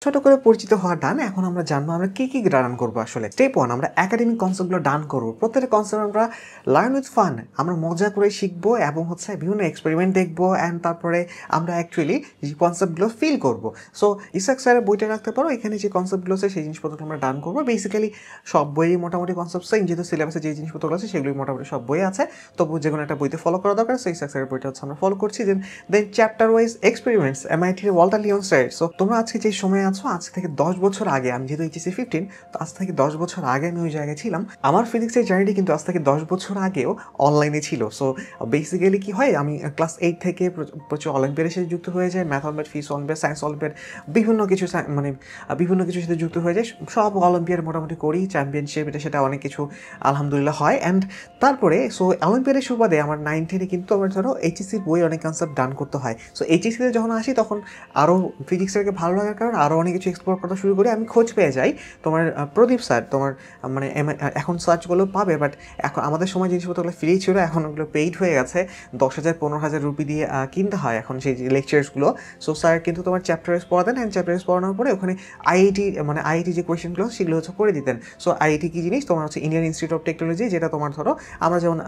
ছোট করে পরিচিত হওয়া ডান। এখন আমরা জানবো আমরা কি রান করবো আসলে। স্টেপ 1 আমরা একাডেমিক কনসেপ্টগুলো ডান করবো। প্রত্যেকটা কনসেপ্ট আমরা লার্ন উইথ ফান আমরা মজা করে শিখবো এবং বিভিন্ন এক্সপেরিমেন্ট দেখবো অ্যান্ড তারপরে আমরা অ্যাকচুয়ালি যে কনসেপ্টগুলো ফিল করবো। সো ইসাক স্যারের বইটা রাখতে পারো, এখানে যে কনসেপ্টগুলো আছে সেই জিনিসপত্রগুলো আমরা ডান করবো। বেসিক্যালি সব বইয়ে মোটামুটি কনসেপ্ট সেম, যেহেতু সিলেবাসে যে জিনিসপত্রগুলো আছে সেগুলি মোটামুটি সব বই আছে, তবু যে কোনো একটা বইতে ফলো করা দরকার। সো ইসাক স্যারের বইটা আমরা ফলো করছি। দেন চ্যাপ্টার ওয়াইজ এক্সপেরিমেন্টস এমআইটির ওয়াল্টার লিওন স্যার। সো তোমরা আজকে যে সময় আছো, আজ থেকে 10 বছর আগে, আমি যেহেতু এইচএসসি 15, তো আজ থেকে 10 বছর আগে আমি ওই জায়গায় ছিলাম। আমার ফিজিক্সের জার্নিটি কিন্তু আজ থেকে 10 বছর আগেও অনলাইনে ছিল। সো বেসিক্যালি কি হয়, আমি ক্লাস 8 থেকে প্রচুর অলিম্পিয়াডের সাথে যুক্ত হয়ে যায়, math olympiad, physics olympiad, science olympiad, বিভিন্ন কিছুর সাথে যুক্ত হয়ে যায়। সব অলিম্পিয়াড মোটামুটি করি, চ্যাম্পিয়নশিপ এটা সেটা অনেক কিছু আলহামদুলিল্লাহ হয়। অ্যান্ড তারপরে অলিম্পিয়াডের সুবাদে আমার 9 10-এ কিন্তু আমার ধরো এইচএসসির বই অনেক কনসেপ্ট ডান করতে হয়। সো এইচএসসিতে যখন আসি তখন আরও ফিজিক্সটাকে ভালো লাগার কারণে আরও অনেক কিছু এক্সপ্লোর করতে শুরু করি। আমি খোঁজ পেয়ে যাই তোমার প্রদীপ স্যার, তোমার এখন সার্চ করলেও পাবে, বাট এখন আমাদের সময় জিনিসপত্রগুলো ফ্রি ছিল, এখন ওগুলো পেইড হয়ে গেছে। 10,000 15,000 রুপি দিয়ে কিনতে হয় এখন সেই লেকচার্সগুলো। সো স্যার কিন্তু তোমার চ্যাপ্টার্স পড়াতেন, অ্যান্ড চ্যাপ্টার্স পড়ানোর পরে ওখানে আইআইটি যে কোয়েশ্চেনগুলো সেগুলো করে দিতেন। সো আইআইটি কী জিনিস, তোমার ইন্ডিয়ান ইনস্টিটিউট অফ টেকনোলজি, যেটা তোমার ধরো আমরা যেমন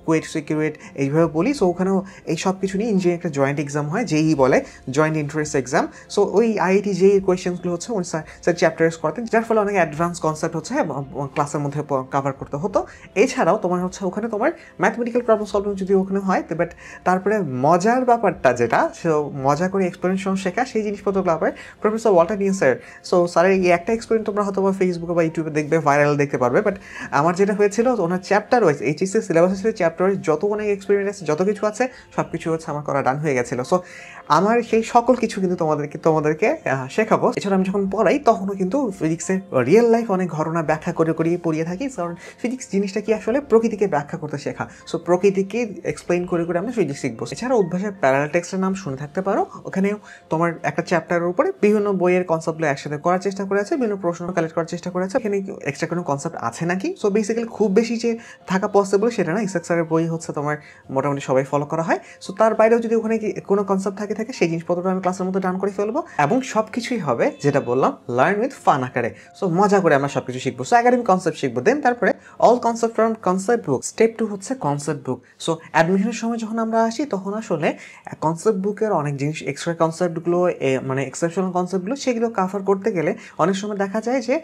কুয়েট সিকিউরেট এইভাবে বলি। সো ওখানেও এই সব কিছু নিয়ে ইঞ্জিনিয়ারিং একটা জয়েন্ট এক্সাম হয়, যেই বলে জয়েন্ট এন্ট্রান্স এক্সাম। সো ওই আইআইটি যে কোয়েশ্চেনগুলো হচ্ছে ওই স্যার চ্যাপ্টার্স করতেন, যার ফলে অনেক অ্যাডভান্স কনসেপ্ট ক্লাসের মধ্যে কভার করতে হতো। এছাড়াও তোমার ওখানে তোমার ম্যাথমেটিক্যাল প্রবলেম সলভিং যদি ওখানে হয়, বাট তারপরে মজার ব্যাপারটা যেটা, সো মজা করে এক্সপেরিমেন্ট শেখা, সেই জিনিসপত্রগুলো আবার professor Walter Leone sir. So স্যারের এই একটা এক্সপেরিমেন্ট তোমরা হয়তো বা ফেসবুকে বা ইউটিউবে দেখবে, ভাইরাল দেখতে পারবে। বাট আমার যেটা হয়েছিল, ওনার চ্যাপ্টার ওয়াইজ এইচএসসি সিলেবাস ছিল, চ্যাপ্টার ওয়াইজ যত অনেক এক্সপেরিমেন্ট আছে, যত কিছু আছে, সব কিছু আমার করা ডান হয়ে গেছিলো। সো আমার সেই সকল কিছু কিন্তু তোমাদেরকে শেখাবো। এছাড়া আমি যখন পড়াই তখনও কিন্তু ফিজিক্সে রিয়েল লাইফ অনেক ঘটনা ব্যাখ্যা করে পড়িয়ে থাকি, কারণ ফিজিক্স জিনিসটা কি আসলে প্রকৃতিকে ব্যাখ্যা করতে শেখা। সো প্রকৃতিকে এক্সপ্লেইন করে আমরা ফিজিক্স শিখবো। এছাড়া উদ্ভাসের প্যারালাল টেক্সটের নাম শুনে থাকতে পারো, ওখানেও তোমার একটা চ্যাপ্টারের উপরে বিভিন্ন বইয়ের কনসেপ্টগুলো একসাথে করার চেষ্টা করেছে, বিভিন্ন প্রশ্ন কালেক্ট করার চেষ্টা করেছে। এখানে এক্সট্রা কোনো কনসেপ্ট আছে নাকি? সো বেসিক্যালি খুব বেশি যে থাকা পসিবল সেটা না, ইসাক স্যারের বই তোমার মোটামুটি সবাই ফলো করা হয়। সো তার বাইরেও যদি ওখানে কোনো কনসেপ্ট থাকে সেই জিনিসপত্রটা আমি ক্লাসের মধ্যে ডান করে ফেলবো, এবং সব কিছুই হবে যেটা বললাম লার্ন উইথ ফান আকারে। সো মজা করে আমরা সব কিছু শিখবো। সো একাডেমিক কনসেপ্ট শিখবো, দেন তারপরে all concept from concept book. Step 2 হচ্ছে কনসেপ্ট বুক। সো অ্যাডমিশনের সময় যখন আমরা আসি তখন আসলে কনসেপ্ট বুকের অনেক জিনিস, এক্সট্রা কনসেপ্টগুলো এক্সেপশনাল কনসেপ্টগুলো, সেগুলো কাভার করতে গেলে অনেক সময় দেখা যায় যে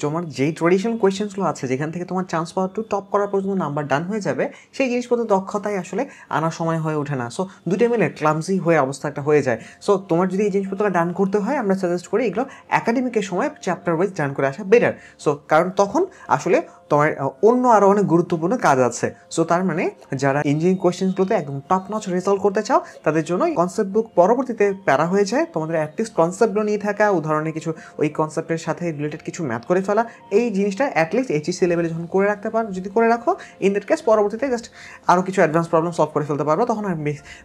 তোমার যেই ট্রেডিশনাল কোয়েশ্চেন্সগুলো আছে, যেখান থেকে তোমার চান্স পাওয়ার টু টপ করার পর্যন্ত নাম্বার ডান হয়ে যাবে, সেই জিনিসপত্র দক্ষতায় আসলে আনার সময় হয়ে ওঠে না। সো দুটো মিলে ক্লামসি হয়ে অবস্থা একটা হয়ে যায়। সো তোমার যদি এই জিনিসপত্রটা ডান করতে হয়, আমরা সাজেস্ট করি এগুলো একাডেমিকের সময় চ্যাপ্টার ওয়াইজ ডান করে আসা বেটার। সো কারণ তখন আসলে তোমার অন্য আরও অনেক গুরুত্বপূর্ণ কাজ আছে। সো তার মানে যারা ইঞ্জিনিয়ারিং কোয়েশ্চেন্সগুলোতে একদম টপ নচ রেজাল্ট করতে চাও, তাদের জন্য কনসেপ্ট বুক পরবর্তীতে প্যারা হয়ে যায়। তোমাদের অ্যাটলিস্ট কনসেপ্টগুলো নিয়ে থাকা, উদাহরণের কিছু ওই কনসেপ্টের সাথে রিলেটেড কিছু ম্যাথ করে ফেলা, এই জিনিসটা অ্যাটলিস্ট এইচএসসি লেভেলে যখন করে রাখতে পারো, যদি করে রাখো, ইন দ্যাট কেস পরবর্তীতে জাস্ট আরও কিছু অ্যাডভান্স প্রবলেম সলভ করে ফেলতে পারবো,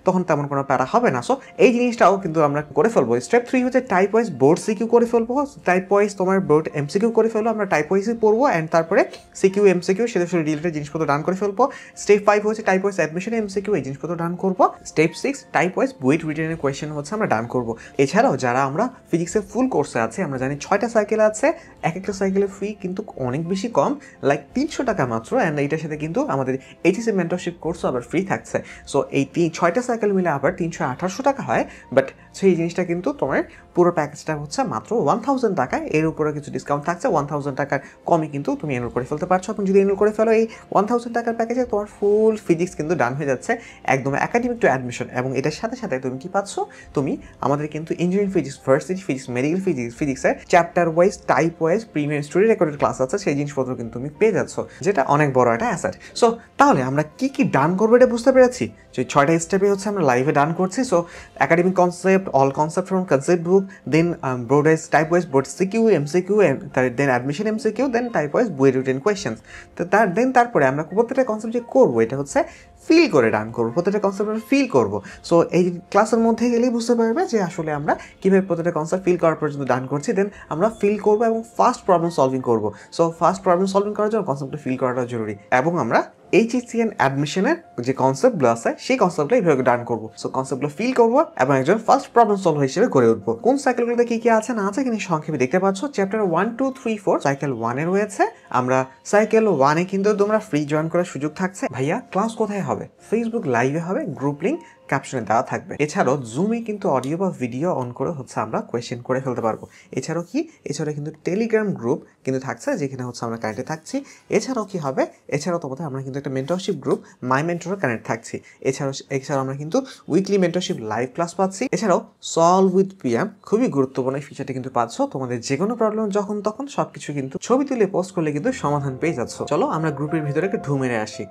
তখন তেমন কোনো প্যারা হবে না। সো এই জিনিসটাও কিন্তু আমরা করে ফেলবো। স্টেপ 3 হচ্ছে টাইপ ওয়াইজ বোর্ড সিকিউ করে ফেলবো। টাইপ ওয়াইজ তোমার বোর্ড এমসিকিউ করে ফেলবো, আমরা টাইপ ওয়াইজই পড়বো, অ্যান্ড তারপরে সিকিউ এমসিকিউ সেটা রিলেটেড জিনিসপত্র ডান করে ফেলবো। স্টেপ 5 হচ্ছে টাইপ ওয়াইজ অ্যাডমিশন এমসিকিউ, এই জিনিসপত্র ডান করবো। স্টেপ 6 টাইপ ওয়াইজ বুয়েট রিটেনের কোয়েশ্চেন আমরা ডান করবো। এছাড়াও যারা আমরা ফিজিক্সের ফুল কোর্সে আছে, আমরা জানি 6টা সাইকেল আছে, এক একটা সাইকেলের ফি কিন্তু অনেক বেশি কম, লাইক 300 টাকা মাত্র, অ্যান্ড এইটার সাথে কিন্তু আমাদের এইচএসসি মেন্টরশিপ কোর্সও আবার ফ্রি থাকছে। সো এই 6টা সাইকেল মিলে আবার 328 টাকা হয়, বাট সেই জিনিসটা কিন্তু তোমার পুরো প্যাকেজটা হচ্ছে মাত্র 1000 টাকায়। এর উপরে কিছু ডিসকাউন্ট থাকছে, 1000 টাকার কমে কিন্তু তুমি এনরোল করে ফেলতে পারছো। এখন যদি এনরোল করে ফেলো এই 1000 টাকার প্যাকেজে, তোমার ফুল ফিজিক্স কিন্তু ডান হয়ে যাচ্ছে একদম একাডেমিক টু অ্যাডমিশন। এবং এটার সাথে সাথে তুমি কি পাচ্ছ, তুমি আমাদের কিন্তু engineering physics, varsity physics, medical ফিজিক্সের chapter wise, type wise premium story recorded class আছে, সেই জিনিসপত্র কিন্তু তুমি পেয়ে যাচ্ছ, যেটা অনেক বড় একটা অ্যাসেট। সো তাহলে আমরা কি ডান করবো এটা বুঝতে পেরেছি। যে 6টা স্টেপে আমরা লাইভে ডান করছি। So academic concept, all concept from concept book, then board wise, type wise board CQ MCQ, then admission MCQ, then type wise বইয়ের রিটেন কোয়েশ্চেন্স। তো তারপরে আমরা প্রত্যেকটা কনসেপ্ট যে করবো, এটা হচ্ছে ফিল করে ডান করবো, প্রত্যেকটা কনসেপ্ট আমরা ফিল করবো। সো এই ক্লাসের মধ্যে গেলেই বুঝতে পারবে যে আসলে আমরা কীভাবে প্রত্যেকটা কনসেপ্ট ফিল করার পর্যন্ত ডান করছি। দেন আমরা ফিল করবো এবং ফাস্ট প্রবলেম সলভিং করবো। সো ফাস্ট প্রবলেম সলভিং করার জন্য কনসেপ্টটা ফিল করাটা জরুরি, এবং আমরা HECN অ্যাডমিশনের যে কনসেপ্টগুলো আছে সেই কনসেপ্টগুলো এইভাবে ডান করবো। সো কনসেপ্টগুলো ফিল করবো এবং একজন ফার্স্ট প্রবলেম সলভার হিসেবে গড়ে উঠবো। কোন সাইকেলগুলোতে কি কি আছে না আছে কিন্তু সংক্ষেপে দেখতে পাচ্ছ। চ্যাপ্টার 1, 2, 3, 4 সাইকেল 1-এ রয়েছে। আমরা সাইকেল 1-এ কিন্তু তোমরা ফ্রি জয়েন করার সুযোগ থাকছে। ভাইয়া ক্লাস কোথায় হবে? ফেসবুক লাইভে হবে, গ্রুপ লিঙ্ক ক্যাপশনে দেওয়া থাকবে। এছাড়াও জুমে কিন্তু অডিও বা ভিডিও অন করে আমরা কোয়েশ্চেন করে ফেলতে পারবো। এছাড়াও কিন্তু টেলিগ্রাম গ্রুপ কিন্তু থাকছে, যেখানে আমরা কানেক্টে থাকছি। এছাড়াও কি হবে, এছাড়াও তোমাদের আমরা কিন্তু একটা মেন্টরশিপ গ্রুপ মাই মেন্টরে কানেক্ট থাকছি। এছাড়াও আমরা কিন্তু উইকলি মেন্টরশিপ লাইভ ক্লাস পাচ্ছি। এছাড়াও সলভ উইথ পিএম খুবই গুরুত্বপূর্ণ এই ফিচারটি কিন্তু পাচ্ছ। তোমাদের যে কোনো প্রবলেম যখন তখন সবকিছু কিন্তু ছবি তুলে পোস্ট করলে কিন্তু সমাধান পেয়ে যাচ্ছ। চলো আমরা গ্রুপের ভিতরে একটু ঢু মেরে আসি।